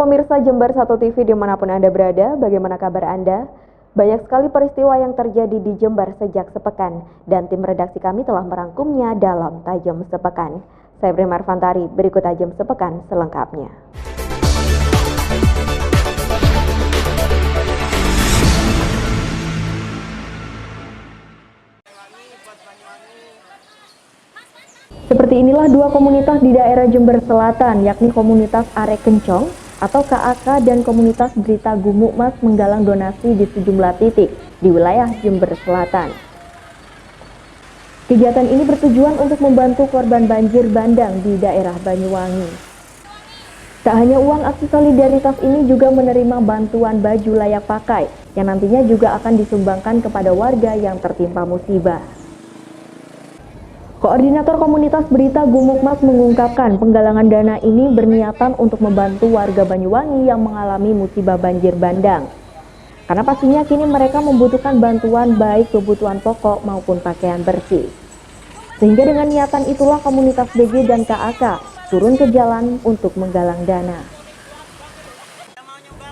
pemirsa Jember 1 TV dimanapun Anda berada, bagaimana kabar Anda? Banyak sekali peristiwa yang terjadi di Jember sejak sepekan dan tim redaksi kami telah merangkumnya dalam Tajam Sepekan. Saya Primar Fantari, berikut Tajam Sepekan selengkapnya. Seperti inilah dua komunitas di daerah Jember Selatan, yakni komunitas Arek Kencong atau KAK dan komunitas Berita Gumuk Mas menggalang donasi di sejumlah titik di wilayah Jember Selatan. Kegiatan ini bertujuan untuk membantu korban banjir bandang di daerah Banyuwangi. Tak hanya uang, aksi solidaritas ini juga menerima bantuan baju layak pakai yang nantinya juga akan disumbangkan kepada warga yang tertimpa musibah. Koordinator komunitas Berita Gumuk Mas mengungkapkan penggalangan dana ini berniatan untuk membantu warga Banyuwangi yang mengalami musibah banjir bandang. Karena pastinya kini mereka membutuhkan bantuan baik kebutuhan pokok maupun pakaian bersih. Sehingga dengan niatan itulah komunitas BG dan KAK turun ke jalan untuk menggalang dana.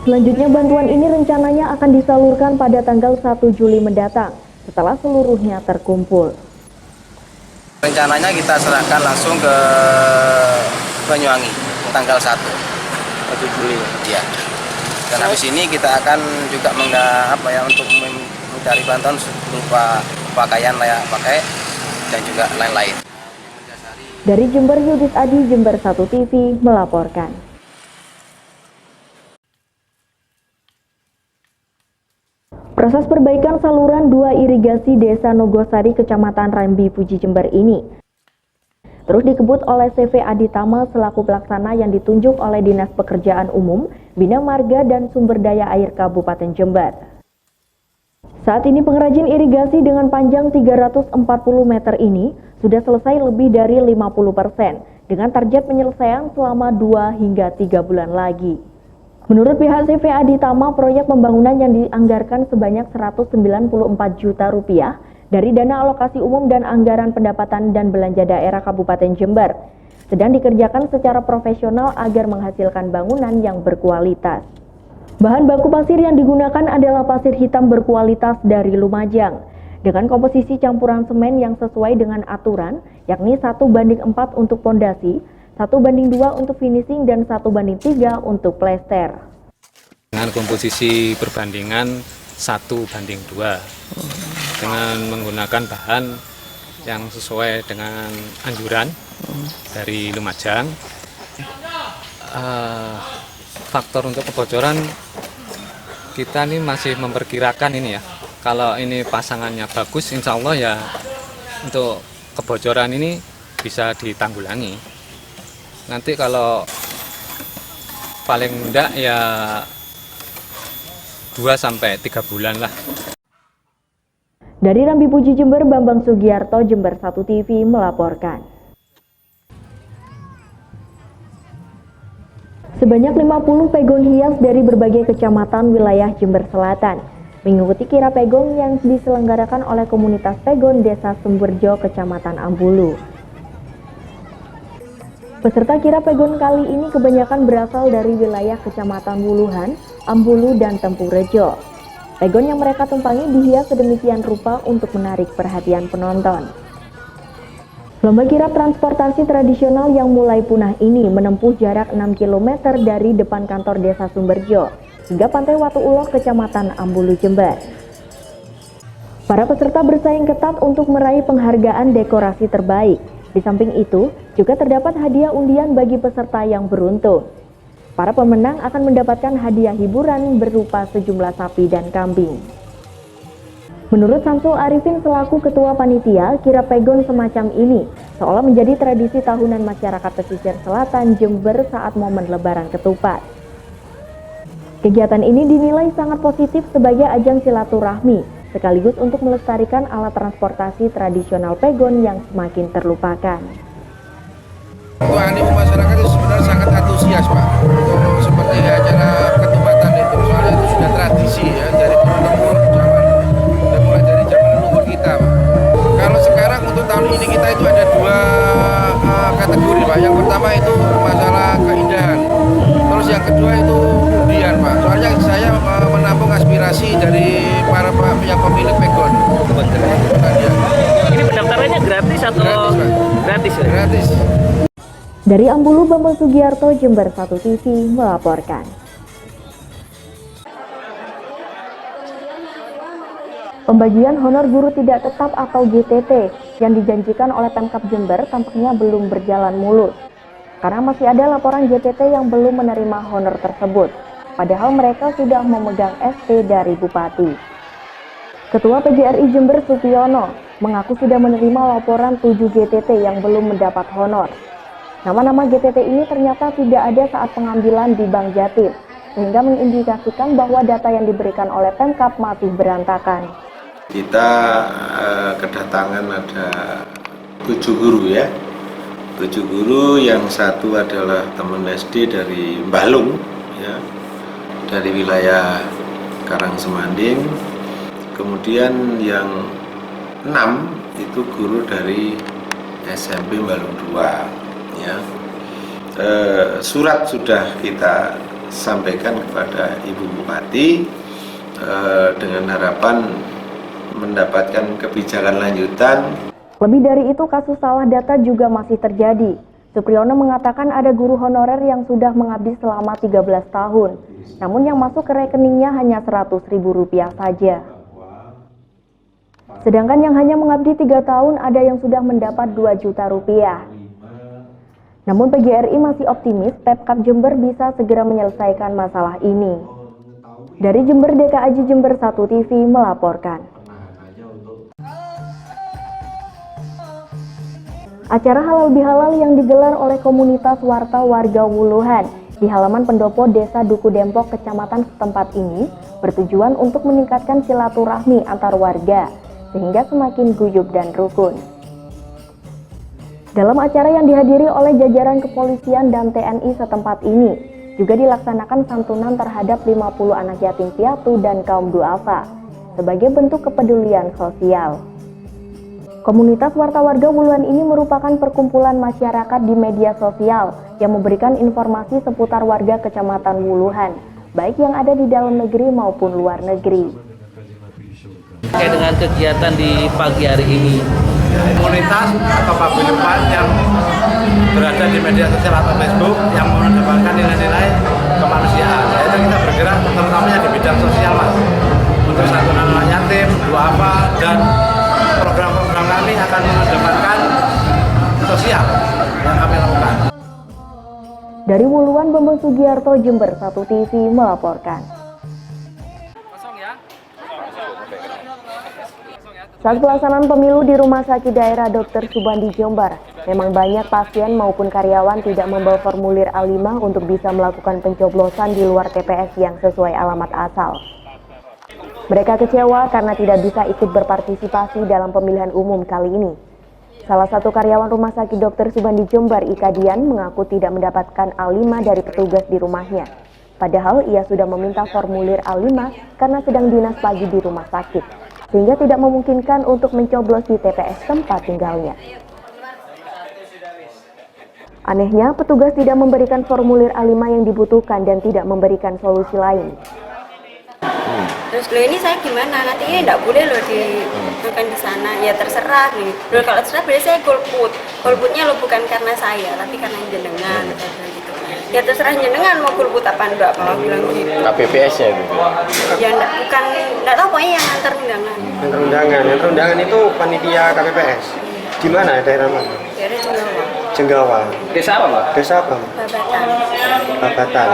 Selanjutnya bantuan ini rencananya akan disalurkan pada tanggal 1 Juli mendatang setelah seluruhnya terkumpul. Rencananya kita serahkan langsung ke Banyuwangi tanggal 1 Juli. Ya. Dan habis ini kita akan juga untuk mencari bantuan berupa pakaian layak pakai dan juga lain-lain. Dari Jember, Yudis Adi, Jember 1 TV melaporkan. Proses perbaikan saluran 2 irigasi Desa Nogosari, Kecamatan Rambi Puji, Jember ini terus dikebut oleh CV Aditama selaku pelaksana yang ditunjuk oleh Dinas Pekerjaan Umum, Bina Marga dan Sumber Daya Air Kabupaten Jember. Saat ini pengrajin irigasi dengan panjang 340 meter ini sudah selesai lebih dari 50% dengan target penyelesaian selama 2 hingga 3 bulan lagi. Menurut pihak CV Aditama, proyek pembangunan yang dianggarkan sebanyak 194 juta rupiah dari dana alokasi umum dan anggaran pendapatan dan belanja daerah Kabupaten Jember sedang dikerjakan secara profesional agar menghasilkan bangunan yang berkualitas. Bahan baku pasir yang digunakan adalah pasir hitam berkualitas dari Lumajang dengan komposisi campuran semen yang sesuai dengan aturan, yakni 1:4 untuk pondasi, 1:2 untuk finishing, dan 1:3 untuk plester. Dengan komposisi perbandingan 1:2 dengan menggunakan bahan yang sesuai dengan anjuran dari Lumajang. Faktor untuk kebocoran kita ini masih memperkirakan ini ya. Kalau ini pasangannya bagus, insya Allah ya untuk kebocoran ini bisa ditanggulangi. Nanti kalau paling enggak ya 2-3 bulan lah. Dari Rambi Puji Jember, Bambang Sugiarto, Jember 1 TV melaporkan. Sebanyak 50 pegon hias dari berbagai kecamatan wilayah Jember Selatan mengikuti kirap pegon yang diselenggarakan oleh komunitas pegon Desa Sumberjo, Kecamatan Ambulu. Peserta kirap pegon kali ini kebanyakan berasal dari wilayah Kecamatan Wuluhan, Ambulu, dan Tempurejo. Pegon yang mereka tumpangi dihias sedemikian rupa untuk menarik perhatian penonton. Lomba kirap transportasi tradisional yang mulai punah ini menempuh jarak 6 km dari depan kantor Desa Sumberjo hingga Pantai Watu Ulo, Kecamatan Ambulu, Jember. Para peserta bersaing ketat untuk meraih penghargaan dekorasi terbaik. Di samping itu, juga terdapat hadiah undian bagi peserta yang beruntung. Para pemenang akan mendapatkan hadiah hiburan berupa sejumlah sapi dan kambing. Menurut Samsul Arifin selaku Ketua Panitia, kirap pegon semacam ini seolah menjadi tradisi tahunan masyarakat pesisir selatan Jember saat momen Lebaran Ketupat. Kegiatan ini dinilai sangat positif sebagai ajang silaturahmi, sekaligus untuk melestarikan alat transportasi tradisional pegon yang semakin terlupakan. Untuk animo masyarakat itu sebenarnya sangat antusias, Pak, untuk seperti acara ketupatan itu, soalnya itu sudah tradisi ya, dari turun-temurun udah mulai dari zaman leluhur kita, Pak. Kalau sekarang untuk tahun ini kita itu ada 2 kategori, Pak. Yang pertama itu masalah keindahan, terus yang kedua itu Gratis. Dari Ambulu, Bambang Sugiarto, Jember 1 TV melaporkan. Pembagian honor guru tidak tetap atau GTT yang dijanjikan oleh Pemkab Jember tampaknya belum berjalan mulus. Karena masih ada laporan GTT yang belum menerima honor tersebut, padahal mereka sudah memegang ST dari Bupati. Ketua PGRI Jember Supiono mengaku sudah menerima laporan 7 GTT yang belum mendapat honor. Nama-nama GTT ini ternyata tidak ada saat pengambilan di Bank Jatim, sehingga mengindikasikan bahwa data yang diberikan oleh Pemkab masih berantakan. Kita kedatangan ada 7 guru ya. 7 guru, yang satu adalah teman SD dari Balung ya, dari wilayah Karangsemanding. Kemudian yang 6 itu guru dari SMP Balung 2 ya. Surat sudah kita sampaikan kepada Ibu Bupati dengan harapan mendapatkan kebijakan lanjutan. Lebih dari itu, kasus salah data juga masih terjadi. Supriyono mengatakan ada guru honorer yang sudah mengabdi selama 13 tahun, namun yang masuk ke rekeningnya hanya Rp100.000 saja. Sedangkan yang hanya mengabdi 3 tahun ada yang sudah mendapat Rp2 juta. Namun PGRI masih optimis Pemkab Jember bisa segera menyelesaikan masalah ini. Dari Jember, DKAJ Jember 1 TV melaporkan. Acara halal bihalal yang digelar oleh komunitas warta warga Wuluhan di halaman pendopo Desa Duku Dempok, Kecamatan setempat ini bertujuan untuk meningkatkan silaturahmi antar warga sehingga semakin guyup dan rukun. Dalam acara yang dihadiri oleh jajaran kepolisian dan TNI setempat ini juga dilaksanakan santunan terhadap 50 anak yatim piatu dan kaum duafa sebagai bentuk kepedulian sosial. Komunitas warta warga Wuluhan ini merupakan perkumpulan masyarakat di media sosial yang memberikan informasi seputar warga Kecamatan Wuluhan, baik yang ada di dalam negeri maupun luar negeri. Terkait dengan kegiatan di pagi hari ini, komunitas atau paguyuban yang berada di media sosial atau Facebook yang mengedepankan nilai-nilai kemanusiaan, yaitu kita bergerak terutamanya di bidang sosial, Mas, untuk santunan anak yatim, duafa, dan program-program kami akan mengedepankan sosial yang kami lakukan. Dari Wuluhan, Bambang Sugiarto, Jember 1 TV melaporkan. Saat pelaksanaan pemilu di Rumah Sakit Daerah Dr. Subandi Jember, memang banyak pasien maupun karyawan tidak membawa formulir A5 untuk bisa melakukan pencoblosan di luar TPS yang sesuai alamat asal. Mereka kecewa karena tidak bisa ikut berpartisipasi dalam pemilihan umum kali ini. Salah satu karyawan Rumah Sakit Dr. Subandi Jember, Ika Dian, mengaku tidak mendapatkan A5 dari petugas di rumahnya. Padahal ia sudah meminta formulir A5 karena sedang dinas pagi di rumah sakit, sehingga tidak memungkinkan untuk mencoblos di TPS tempat tinggalnya. Anehnya, petugas tidak memberikan formulir A5 yang dibutuhkan dan tidak memberikan solusi lain. Terus lo ini saya gimana? Nantinya tidak boleh lo dilakukan di sana. Ya terserah nih. Lo kalau terserah berarti saya golput. Golputnya lo bukan karena saya, tapi karena jenengan. Gitu. Ya terserah jenengan mau golput apa enggak, kalau bilang gitu. KPPS ya gitu. Ya enggak tahu, pokoknya yang antar undangan. Yang undangan itu panitia KPPS. Di mana, daerah mana? Daerah Jenggawa. Jenggawa. desa apa, Mbak? Desa apa? Babatan. Babatan.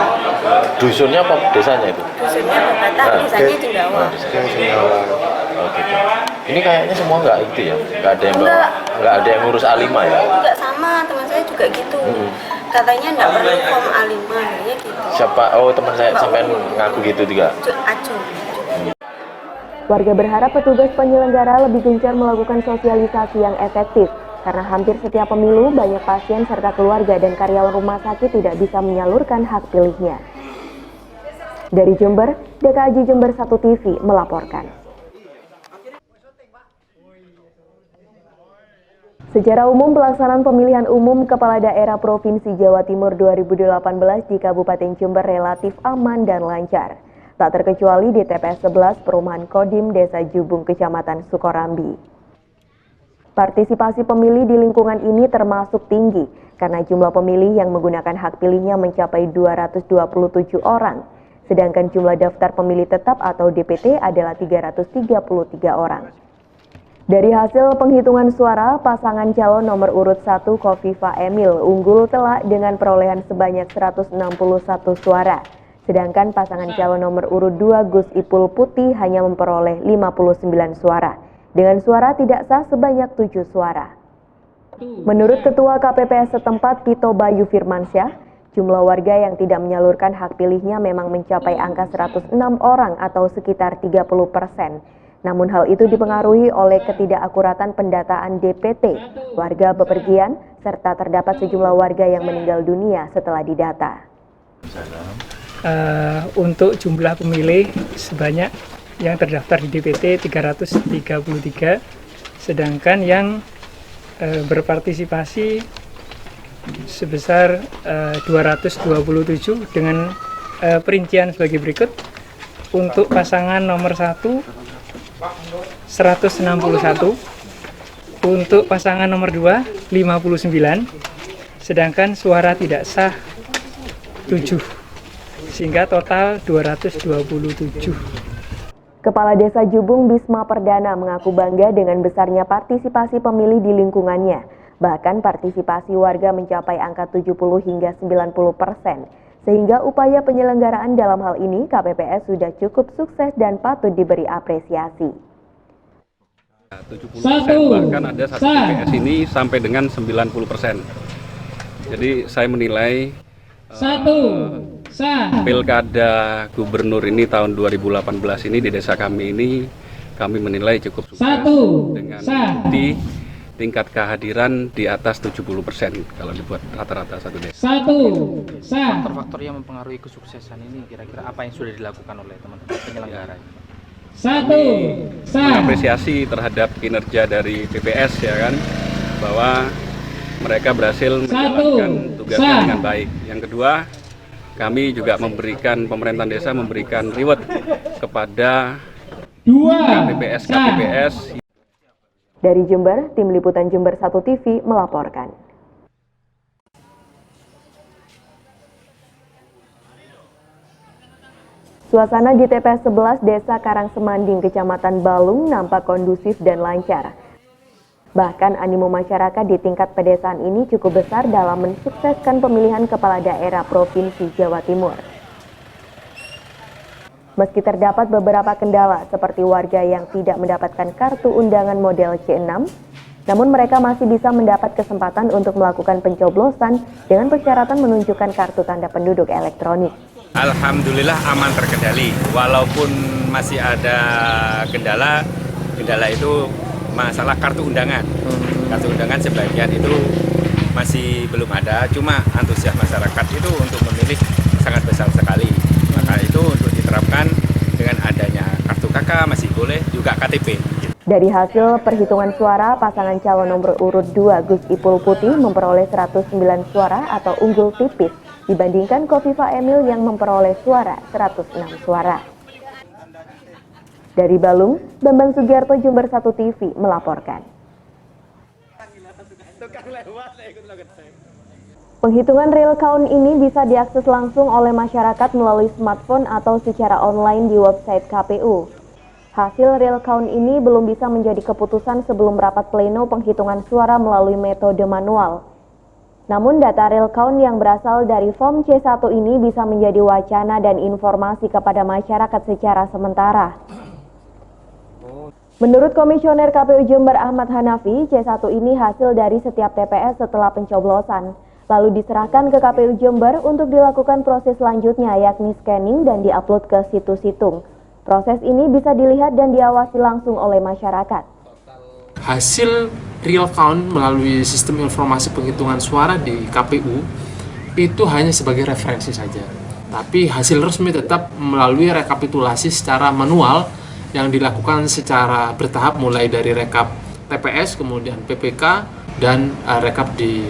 Dusunnya apa desanya itu? Dusunnya Babatan, desanya Jenggawa. Jenggawa. Oh gitu. Ini kayaknya semua nggak itu ya, nggak ada yang nggak ada yang ngurus A5 ya? Enggak, sama teman saya juga gitu. Katanya enggak perlu form A5, kayaknya gitu. Siapa? Oh, teman saya sampai ngaku gitu juga. Acu. Warga berharap petugas penyelenggara lebih gencar melakukan sosialisasi yang efektif, karena hampir setiap pemilu banyak pasien serta keluarga dan karyawan rumah sakit tidak bisa menyalurkan hak pilihnya. Dari Jember, DKAJ Jember 1 TV melaporkan. Secara umum, pelaksanaan pemilihan umum Kepala Daerah Provinsi Jawa Timur 2018 di Kabupaten Jember relatif aman dan lancar. Tak terkecuali di TPS 11 Perumahan Kodim Desa Jubung, Kecamatan Sukorambi. Partisipasi pemilih di lingkungan ini termasuk tinggi karena jumlah pemilih yang menggunakan hak pilihnya mencapai 227 orang, sedangkan jumlah daftar pemilih tetap atau DPT adalah 333 orang. Dari hasil penghitungan suara, pasangan calon nomor urut 1 Khofifa Emil unggul telak dengan perolehan sebanyak 161 suara, sedangkan pasangan calon nomor urut 2 Gus Ipul Putih hanya memperoleh 59 suara, dengan suara tidak sah sebanyak 7 suara. Menurut Ketua KPPS setempat Pito Bayu Firmansyah, jumlah warga yang tidak menyalurkan hak pilihnya memang mencapai angka 106 orang atau sekitar 30%. Namun hal itu dipengaruhi oleh ketidakakuratan pendataan DPT, warga bepergian, serta terdapat sejumlah warga yang meninggal dunia setelah didata. Untuk jumlah pemilih sebanyak yang terdaftar di DPT 333, sedangkan yang berpartisipasi sebesar 227 dengan perincian sebagai berikut. Untuk pasangan nomor 1 161, untuk pasangan nomor 2 59, sedangkan suara tidak sah 7, sehingga total 227. Kepala Desa Jubung Bisma Perdana mengaku bangga dengan besarnya partisipasi pemilih di lingkungannya. Bahkan partisipasi warga mencapai angka 70 hingga 90%. Sehingga upaya penyelenggaraan dalam hal ini KPPS sudah cukup sukses dan patut diberi apresiasi. 70%, bahkan ada satu TPS ini sampai dengan 90%. Jadi saya menilai Pilkada Gubernur ini tahun 2018 ini di desa kami ini kami menilai cukup sukses dengan bukti tingkat kehadiran di atas 70% kalau dibuat rata-rata satu desa. Faktor-faktor yang mempengaruhi kesuksesan ini kira-kira apa yang sudah dilakukan oleh teman-teman penyelenggara? Kami mengapresiasi terhadap kinerja dari PPS ya kan, bahwa mereka berhasil menjalankan tugasnya dengan baik. Yang kedua, kami juga pemerintahan desa memberikan reward kepada KPPS. Dari Jember, Tim Liputan Jember 1 TV melaporkan. Suasana di TPS 11 Desa Karangsemanding, Kecamatan Balung nampak kondusif dan lancar. Bahkan animo masyarakat di tingkat pedesaan ini cukup besar dalam mensukseskan pemilihan kepala daerah Provinsi Jawa Timur. Meski terdapat beberapa kendala seperti warga yang tidak mendapatkan kartu undangan model C6, namun mereka masih bisa mendapat kesempatan untuk melakukan pencoblosan dengan persyaratan menunjukkan kartu tanda penduduk elektronik. Alhamdulillah aman terkendali, walaupun masih ada kendala itu masalah kartu undangan. Kartu undangan sebagian itu masih belum ada, cuma antusias masyarakat itu untuk memilih sangat besar sekali. Maka itu untuk diterapkan dengan adanya kartu KK masih boleh, juga KTP. Dari hasil perhitungan suara, pasangan calon nomor urut 2 Gus Ipul Putih memperoleh 109 suara atau unggul tipis dibandingkan Khofifa Emil yang memperoleh suara 106 suara. Dari Balung, Bambang Sugiarto, Jember 1 TV melaporkan. Penghitungan real count ini bisa diakses langsung oleh masyarakat melalui smartphone atau secara online di website KPU. Hasil real count ini belum bisa menjadi keputusan sebelum rapat pleno penghitungan suara melalui metode manual. Namun data real count yang berasal dari form C1 ini bisa menjadi wacana dan informasi kepada masyarakat secara sementara. Menurut Komisioner KPU Jember Ahmad Hanafi, C1 ini hasil dari setiap TPS setelah pencoblosan, lalu diserahkan ke KPU Jember untuk dilakukan proses selanjutnya yakni scanning dan diupload ke situs situng. Proses ini bisa dilihat dan diawasi langsung oleh masyarakat. Hasil real count melalui sistem informasi penghitungan suara di KPU itu hanya sebagai referensi saja. Tapi hasil resmi tetap melalui rekapitulasi secara manual yang dilakukan secara bertahap mulai dari rekap TPS, kemudian PPK, dan rekap di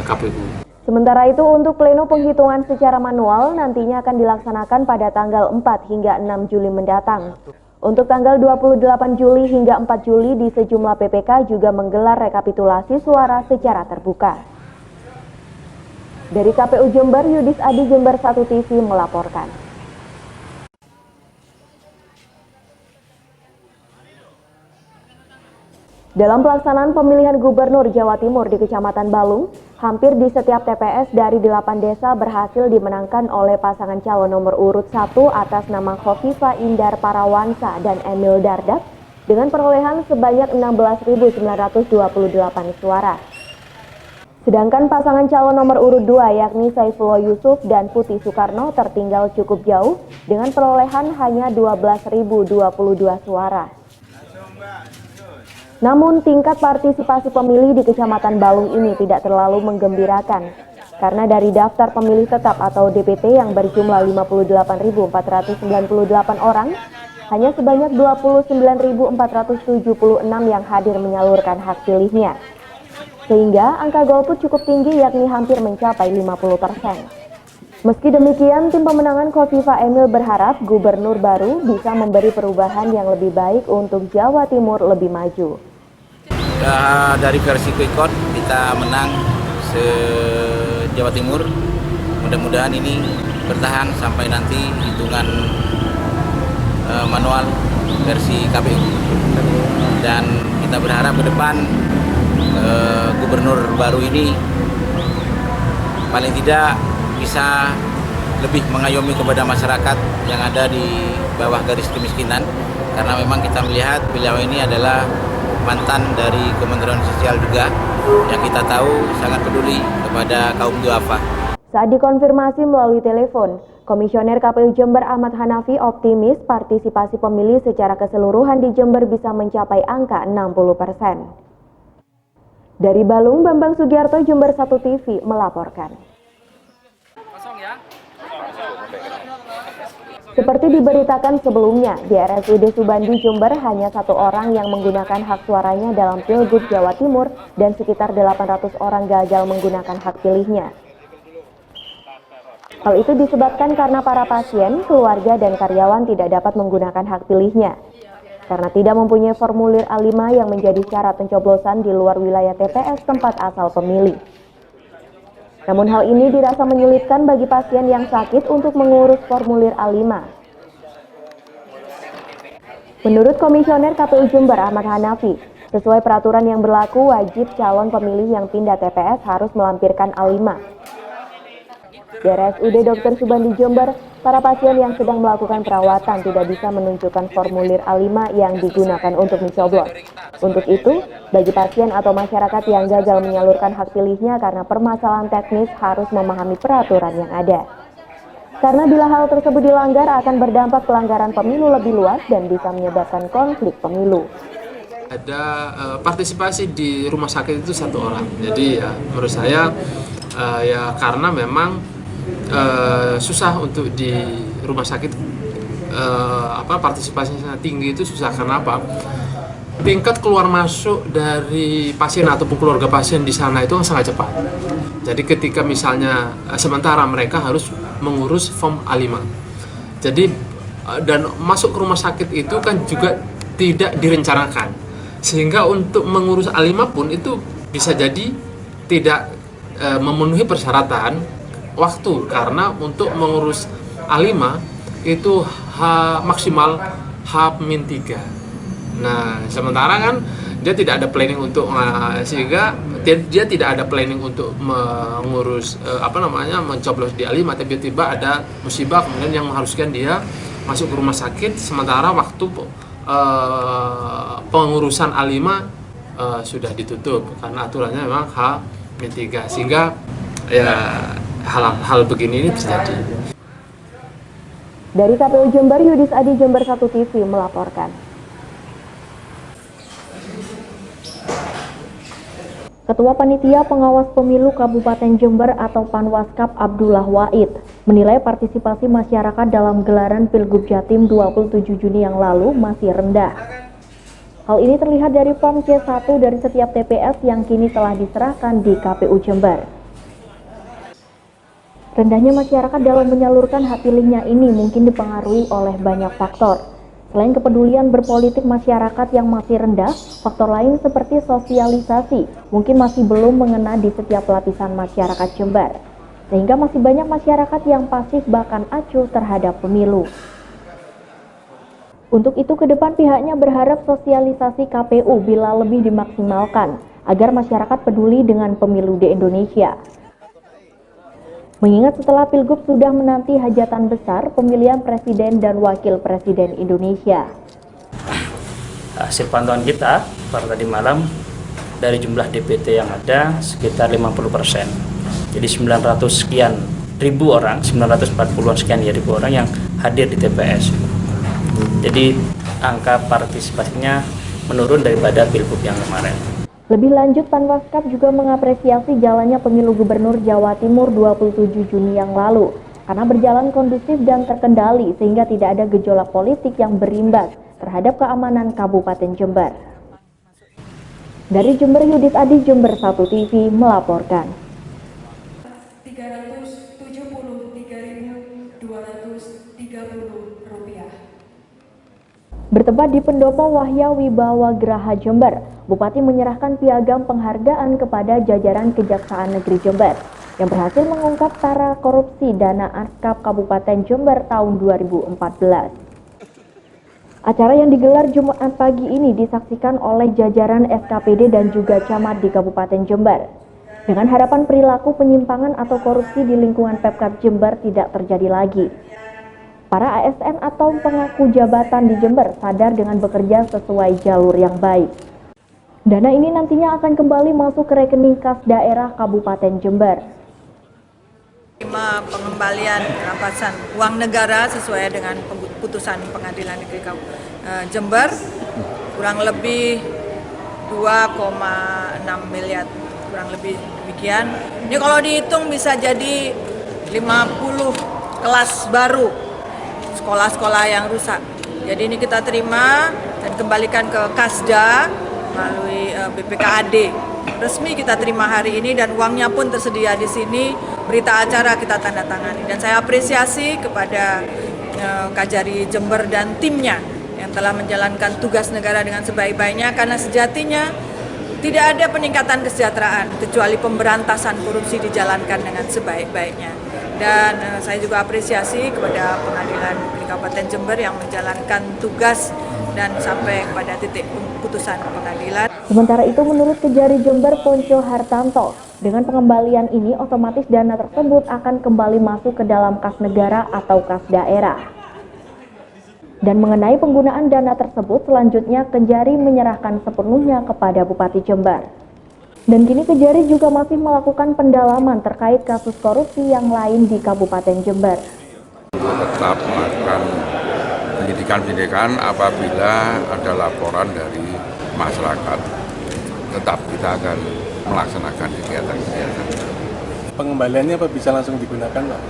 KPU. Sementara itu untuk pleno penghitungan secara manual nantinya akan dilaksanakan pada tanggal 4 hingga 6 Juli mendatang. Untuk tanggal 28 Juli hingga 4 Juli di sejumlah PPK juga menggelar rekapitulasi suara secara terbuka. Dari KPU Jember, Yudis Adi, Jember 1 TV melaporkan. Dalam pelaksanaan pemilihan Gubernur Jawa Timur di Kecamatan Balung, hampir di setiap TPS dari 8 desa berhasil dimenangkan oleh pasangan calon nomor urut 1 atas nama Khofifa Indar Parawansa dan Emil Dardak dengan perolehan sebanyak 16.928 suara. Sedangkan pasangan calon nomor urut 2 yakni Saifullah Yusuf dan Putih Soekarno tertinggal cukup jauh dengan perolehan hanya 12.022 suara. Namun tingkat partisipasi pemilih di Kecamatan Balung ini tidak terlalu menggembirakan karena dari daftar pemilih tetap atau DPT yang berjumlah 58.498 orang, hanya sebanyak 29.476 yang hadir menyalurkan hak pilihnya. Sehingga angka golput cukup tinggi yakni hampir mencapai 50%. Meski demikian, tim pemenangan Khofifa Emil berharap gubernur baru bisa memberi perubahan yang lebih baik untuk Jawa Timur lebih maju. Dari versi quick count kita menang se-Jawa Timur. Mudah-mudahan ini bertahan sampai nanti hitungan manual versi KPU. Dan kita berharap ke depan gubernur baru ini paling tidak bisa lebih mengayomi kepada masyarakat yang ada di bawah garis kemiskinan, karena memang kita melihat beliau ini adalah mantan dari Kementerian Sosial juga yang kita tahu sangat peduli kepada kaum duafa. Saat dikonfirmasi melalui telepon, Komisioner KPU Jember Ahmad Hanafi optimis partisipasi pemilih secara keseluruhan di Jember bisa mencapai angka 60%. Dari Balung, Bambang Sugiarto, Jember 1 TV melaporkan. Seperti diberitakan sebelumnya, di RSUD Subandi Jember hanya 1 orang yang menggunakan hak suaranya dalam Pilgub Jawa Timur dan sekitar 800 orang gagal menggunakan hak pilihnya. Hal itu disebabkan karena para pasien, keluarga, dan karyawan tidak dapat menggunakan hak pilihnya karena tidak mempunyai formulir A5 yang menjadi syarat pencoblosan di luar wilayah TPS tempat asal pemilih. Namun hal ini dirasa menyulitkan bagi pasien yang sakit untuk mengurus formulir A5. Menurut Komisioner KPU Jember Ahmad Hanafi, sesuai peraturan yang berlaku wajib calon pemilih yang pindah TPS harus melampirkan A5. Di RSUD Dr. Subandi Jember, para pasien yang sedang melakukan perawatan tidak bisa menunjukkan formulir A5 yang digunakan untuk mencoblos. Untuk itu, bagi pasien atau masyarakat yang gagal menyalurkan hak pilihnya karena permasalahan teknis harus memahami peraturan yang ada. Karena bila hal tersebut dilanggar akan berdampak pelanggaran pemilu lebih luas dan bisa menyebabkan konflik pemilu. Ada partisipasi di rumah sakit itu 1 orang. Jadi ya menurut saya ya karena memang susah untuk di rumah sakit partisipasinya tinggi itu susah karena apa? Tingkat keluar masuk dari pasien ataupun keluarga pasien di sana itu sangat cepat. Jadi ketika misalnya sementara mereka harus mengurus form A5. Jadi dan masuk ke rumah sakit itu kan juga tidak direncanakan. Sehingga untuk mengurus A5 pun itu bisa jadi tidak memenuhi persyaratan waktu, karena untuk mengurus A5 itu maksimal H-3. Nah, sementara kan dia tidak ada planning untuk sehingga dia tidak ada planning untuk mengurus mencoblos di A5, tiba-tiba ada musibah kemudian yang mengharuskan dia masuk ke rumah sakit sementara waktu pengurusan A5 sudah ditutup karena aturannya memang H-3, sehingga ya hal begini ini bisa jadi. Dari KPU Jember, Yudis Adi, Jember 1 TV melaporkan. Ketua Panitia Pengawas Pemilu Kabupaten Jember atau Panwaskap Abdullah Wahid menilai partisipasi masyarakat dalam gelaran Pilgub Jatim 27 Juni yang lalu masih rendah. Hal ini terlihat dari form C1 dari setiap TPS yang kini telah diserahkan di KPU Jember. Rendahnya masyarakat dalam menyalurkan hak pilihnya ini mungkin dipengaruhi oleh banyak faktor, Selain kepedulian berpolitik masyarakat yang masih rendah, faktor lain seperti sosialisasi mungkin masih belum mengena di setiap lapisan masyarakat Jember. Sehingga masih banyak masyarakat yang pasif bahkan acuh terhadap pemilu. Untuk itu ke depan pihaknya berharap sosialisasi KPU bila lebih dimaksimalkan agar masyarakat peduli dengan pemilu di Indonesia. Mengingat setelah Pilgub sudah menanti hajatan besar pemilihan Presiden dan Wakil Presiden Indonesia. Hasil pantauan kita pada tadi malam dari jumlah DPT yang ada sekitar 50%. Jadi 900 sekian ribu orang, 940-an sekian ya ribu orang yang hadir di TPS. Jadi angka partisipasinya menurun daripada Pilgub yang kemarin. Lebih lanjut, Panwaskap juga mengapresiasi jalannya pemilu Gubernur Jawa Timur 27 Juni yang lalu karena berjalan kondusif dan terkendali sehingga tidak ada gejolak politik yang berimbas terhadap keamanan Kabupaten Jember. Dari Jember, Yudis Adi, Jember 1 TV melaporkan. 373.230 rupiah. Bertempat di Pendopo Wahya Wibawa Geraha Jember, Bupati menyerahkan piagam penghargaan kepada jajaran Kejaksaan Negeri Jember yang berhasil mengungkap tara korupsi dana Askap Kabupaten Jember tahun 2014. Acara yang digelar Jumat pagi ini disaksikan oleh jajaran SKPD dan juga camat di Kabupaten Jember. Dengan harapan perilaku penyimpangan atau korupsi di lingkungan Pemkab Jember tidak terjadi lagi. Para ASN atau pengaku jabatan di Jember sadar dengan bekerja sesuai jalur yang baik. Dana ini nantinya akan kembali masuk ke rekening kas daerah Kabupaten Jember. Pengembalian rampasan uang negara sesuai dengan putusan Pengadilan Negeri Jember kurang lebih 2,6 miliar, kurang lebih demikian. Ini kalau dihitung bisa jadi 50 kelas baru sekolah-sekolah yang rusak. Jadi ini kita terima dan kembalikan ke Kasda melalui BPKAD. Resmi kita terima hari ini dan uangnya pun tersedia di sini. Berita acara kita tanda tangani dan saya apresiasi kepada Kajari Jember dan timnya yang telah menjalankan tugas negara dengan sebaik-baiknya karena sejatinya tidak ada peningkatan kesejahteraan kecuali pemberantasan korupsi dijalankan dengan sebaik-baiknya. Dan saya juga apresiasi kepada Pengadilan Negeri Kabupaten Jember yang menjalankan tugas dan sampai kepada titik putusan pengadilan. Sementara itu menurut Kejari Jember Ponco Hartanto, dengan pengembalian ini otomatis dana tersebut akan kembali masuk ke dalam kas negara atau kas daerah. Dan mengenai penggunaan dana tersebut, selanjutnya Kejari menyerahkan sepenuhnya kepada Bupati Jember. Dan kini Kejari juga masih melakukan pendalaman terkait kasus korupsi yang lain di Kabupaten Jember. Tetap melakukan penyidikan apabila ada laporan dari masyarakat. Tetap kita akan melaksanakan kegiatan-kegiatan. Pengembaliannya apa bisa langsung digunakan, Pak?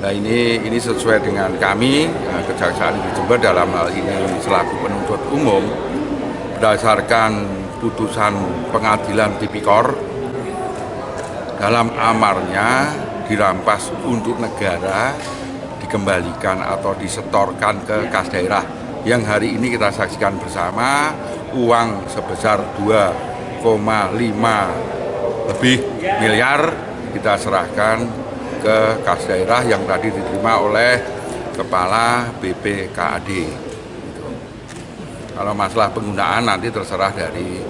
Nah ini sesuai dengan kami, Kejaksaan Negeri Jember dalam hal ini selaku penuntut umum, berdasarkan putusan pengadilan tipikor, dalam amarnya dirampas untuk negara, dikembalikan atau disetorkan ke kas daerah. Yang hari ini kita saksikan bersama, uang sebesar 2,5 lebih miliar kita serahkan ke kas daerah yang tadi diterima oleh Kepala BPKAD. Kalau masalah penggunaan nanti terserah dari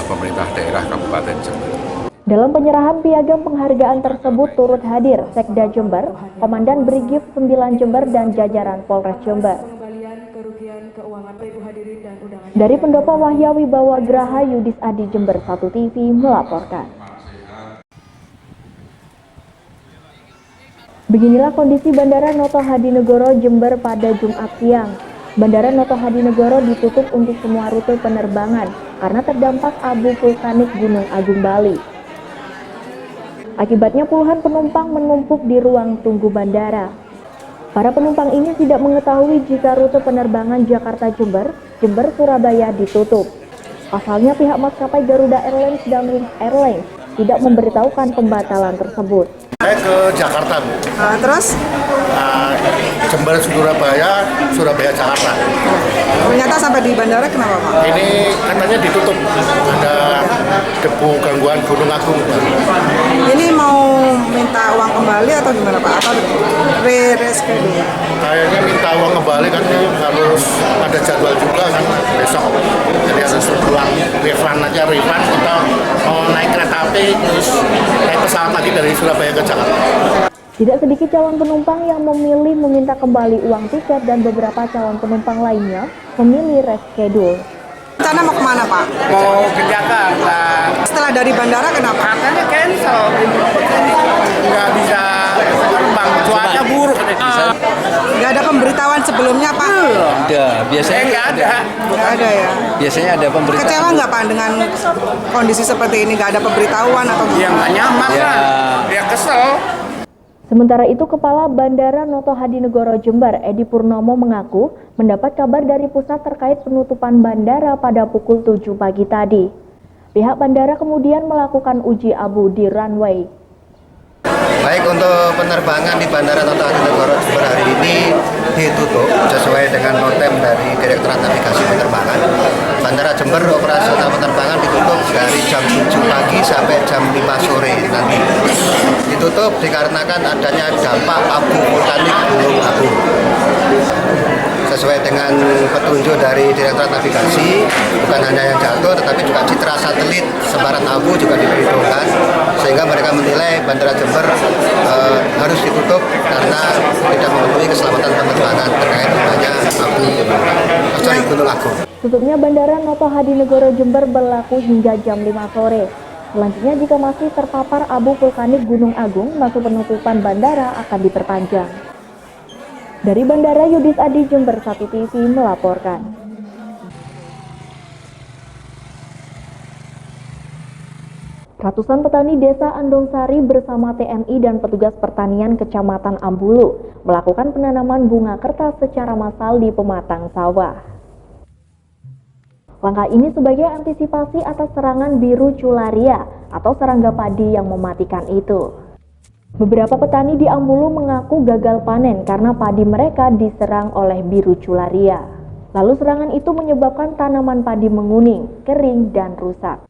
pemerintah daerah Kabupaten Jember. Dalam penyerahan piagam penghargaan tersebut turut hadir Sekda Jember, Komandan Brigif 9 Jember dan jajaran Polres Jember. Dari Pendopo Wahya Wibawa Geraha, Yudis Adi, Jember 1 TV melaporkan. Beginilah kondisi Bandara Noto Hadinegoro Jember pada Jumat siang. Bandara Noto Hadinegoro ditutup untuk semua rute penerbangan karena terdampak abu vulkanik Gunung Agung Bali. Akibatnya puluhan penumpang menumpuk di ruang tunggu bandara. Para penumpang ini tidak mengetahui jika rute penerbangan Jakarta-Jember, Jember-Surabaya ditutup. Pasalnya pihak maskapai Garuda Airlines dan Wings Airlines tidak memberitahukan pembatalan tersebut. Saya ke Jakarta, Bu. Terus? Jember Surabaya, Surabaya Jakarta. Ternyata sampai di bandara kenapa Pak? Ini katanya ditutup, ada debu gangguan Gunung Agung. Ini mau minta uang kembali atau gimana Pak? Atau reschedule? Kayaknya minta uang kembali kan harus ada jadwal juga kan besok. Jadi harus pulang refund aja, kita mau naik kereta api terus naik pesawat lagi dari Surabaya ke Jakarta. Tidak sedikit calon penumpang yang memilih meminta kembali uang tiket dan beberapa calon penumpang lainnya memilih reschedule. Rencana mau kemana Pak? Mau ke Jakarta. Setelah dari bandara kenapa? Katanya cancel. Nggak bisa terbang, cuaca buruk. Nggak ada pemberitahuan sebelumnya Pak? Ada, biasanya nggak ada. Nggak ada ya? Biasanya ada pemberitahuan. Kecewa nggak Pak dengan kondisi seperti ini? Nggak ada pemberitahuan atau gimana? Ya nggak nyaman lah. Ya kesel. Sementara itu, Kepala Bandara Noto Hadinegoro Jember, Edi Purnomo mengaku mendapat kabar dari pusat terkait penutupan bandara pada pukul 7 pagi tadi. Pihak bandara kemudian melakukan uji abu di runway. Baik, untuk penerbangan di Bandara Noto Hadinegoro Jember hari ini ditutup sesuai dengan notem dari Direktorat Navigasi Penerbangan. Bandara Jember operasional penerbangan ditutup dari jam 7 pagi sampai jam 5 sore nanti. Ditutup dikarenakan adanya dampak abu vulkanik Gunung Agung. Sesuai dengan petunjuk dari Direktorat Navigasi, bukan hanya yang jatuh tetapi juga citra satelit sebaran abu juga diperhitungkan, sehingga mereka menilai Bandara Jember harus ditutup karena tidak memenuhi keselamatan penerbangan terkait adanya abu Gunung Agung. Tutupnya Bandara Noto Hadinegoro Jember berlaku hingga jam 5 sore. Selanjutnya, jika masih terpapar abu vulkanik Gunung Agung, maka penutupan bandara akan diperpanjang. Dari Bandara Yudis Adi Jember 1 TV melaporkan. Ratusan petani desa Andongsari bersama TNI dan petugas pertanian Kecamatan Ambulu melakukan penanaman bunga kertas secara massal di pematang sawah. Langkah ini sebagai antisipasi atas serangan biru cularia atau serangga padi yang mematikan itu. Beberapa petani di Ambulu mengaku gagal panen karena padi mereka diserang oleh biru cularia. Lalu serangan itu menyebabkan tanaman padi menguning, kering, dan rusak.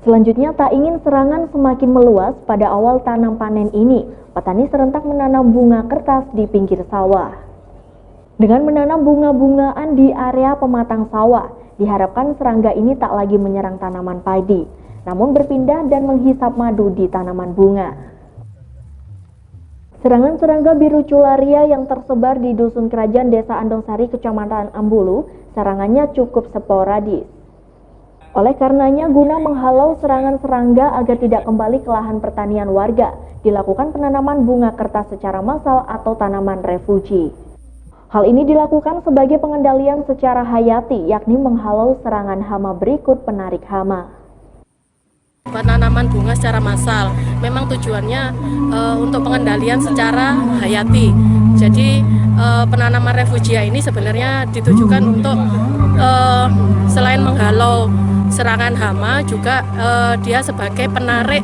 Selanjutnya, tak ingin serangan semakin meluas, pada awal tanam panen ini, petani serentak menanam bunga kertas di pinggir sawah. Dengan menanam bunga-bungaan di area pematang sawah, diharapkan serangga ini tak lagi menyerang tanaman padi, namun berpindah dan menghisap madu di tanaman bunga. Serangan serangga biru cularia yang tersebar di Dusun Kerajaan Desa Andongsari, Kecamatan Ambulu, serangannya cukup sporadis. Oleh karenanya, guna menghalau serangan serangga agar tidak kembali ke lahan pertanian warga, dilakukan penanaman bunga kertas secara massal atau tanaman refugi. Hal ini dilakukan sebagai pengendalian secara hayati, yakni menghalau serangan hama berikut penarik hama. Penanaman bunga secara massal memang tujuannya untuk pengendalian secara hayati. Jadi penanaman refugia ini sebenarnya ditujukan untuk selain menghalau serangan hama, juga dia sebagai penarik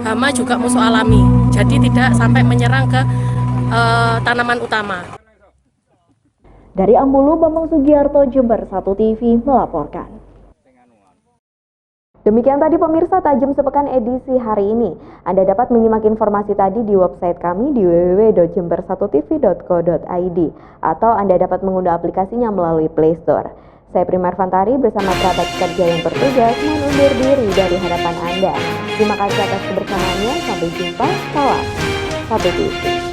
hama juga musuh alami. Jadi tidak sampai menyerang ke tanaman utama. Dari Ambulu, Bambang Sugiarto, Jember 1 TV melaporkan. Demikian tadi pemirsa Tajam Sepekan edisi hari ini. Anda dapat menyimak informasi tadi di website kami di www.jember1tv.co.id atau Anda dapat mengunduh aplikasinya melalui Play Store. Saya Prima Arfantari bersama kerabat kerja yang bertugas mengundur diri dari hadapan Anda. Terima kasih atas kebersamaannya. Sampai jumpa. Salam 1 TV.